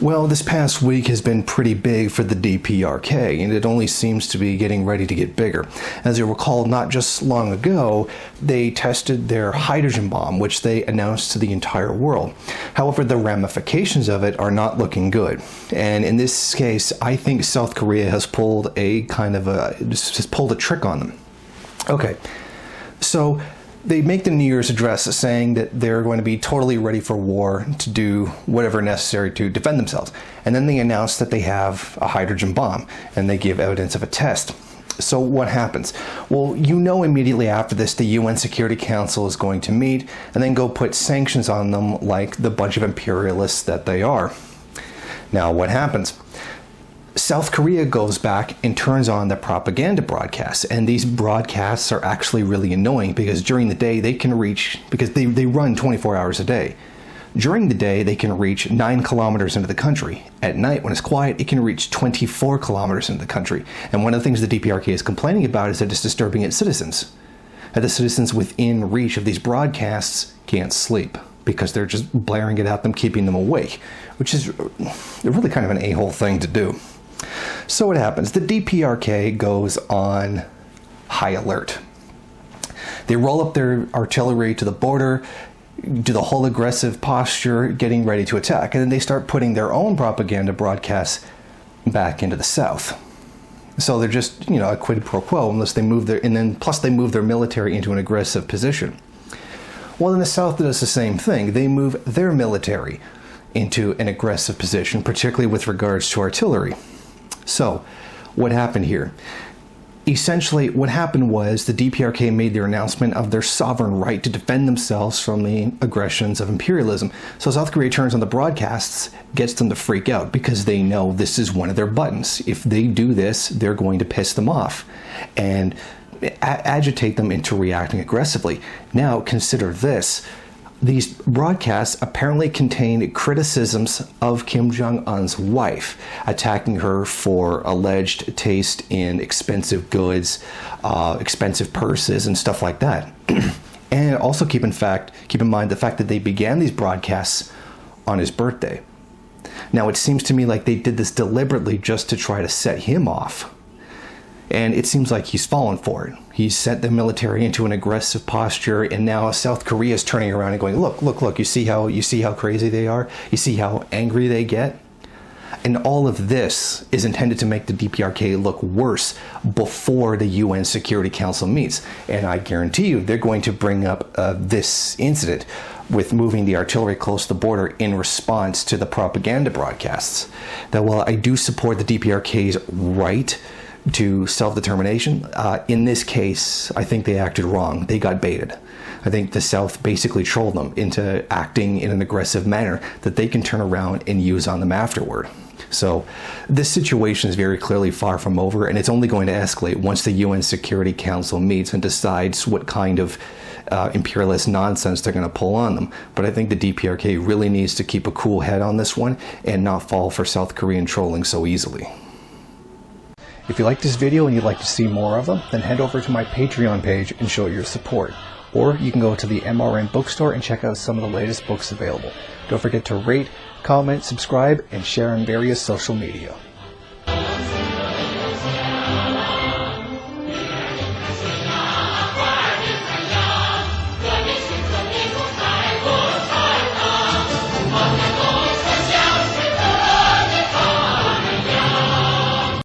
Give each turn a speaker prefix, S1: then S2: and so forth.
S1: Well, this past week has been pretty big for the DPRK, and it only seems to be getting ready to get bigger. As you recall, not just long ago, they tested their hydrogen bomb, which they announced to the entire world. However, the ramifications of it are not looking good. And in this case, I think South Korea has pulled a just pulled a trick on them. Okay, so they make the New Year's address saying that they're going to be totally ready for war, to do whatever necessary to defend themselves. And then they announce that they have a hydrogen bomb, and they give evidence of a test. So what happens? Well, you know immediately after this, the UN Security Council is going to meet and then go put sanctions on them like the bunch of imperialists that they are. Now, what happens? South Korea goes back and turns on the propaganda broadcasts, and these broadcasts are actually really annoying because during the day they can reach, because they run 24 hours a day. During the day they can reach 9 kilometers into the country. At night, when it's quiet, it can reach 24 kilometers into the country. And one of the things the DPRK is complaining about is that it's disturbing its citizens. And the citizens within reach of these broadcasts can't sleep because they're just blaring it at them, keeping them awake, which is really kind of an a-hole thing to do. So what happens? The DPRK goes on high alert. They roll up their artillery to the border, do the whole aggressive posture, getting ready to attack, and then they start putting their own propaganda broadcasts back into the south. So they're just, a quid pro quo unless they move plus they move their military into an aggressive position. Well, in the south does the same thing. They move their military into an aggressive position, particularly with regards to artillery. So, what happened here? Essentially, what happened was the DPRK made their announcement of their sovereign right to defend themselves from the aggressions of imperialism. So South Korea turns on the broadcasts, gets them to freak out because they know this is one of their buttons. If they do this, they're going to piss them off and agitate them into reacting aggressively. Now, consider this. These broadcasts apparently contain criticisms of Kim Jong-un's wife, attacking her for alleged taste in expensive goods, expensive purses, and stuff like that. And also keep in mind the fact that they began these broadcasts on his birthday. Now, it seems to me like they did this deliberately just to try to set him off. And it seems like he's fallen for it. He's set the military into an aggressive posture, and now South Korea is turning around and going, look, you see how crazy they are? You see how angry they get? And all of this is intended to make the DPRK look worse before the UN Security Council meets. And I guarantee you they're going to bring up this incident with moving the artillery close to the border in response to the propaganda broadcasts. That while I do support the DPRK's right to self-determination, in this case, I think they acted wrong. They got baited. I think the South basically trolled them into acting in an aggressive manner that they can turn around and use on them afterward. So this situation is very clearly far from over, and it's only going to escalate once the UN Security Council meets and decides what kind of imperialist nonsense they're going to pull on them. But I think the DPRK really needs to keep a cool head on this one and not fall for South Korean trolling so easily. If you like this video and you'd like to see more of them, then head over to my Patreon page and show your support. Or you can go to the MRN bookstore and check out some of the latest books available. Don't forget to rate, comment, subscribe, and share on various social media.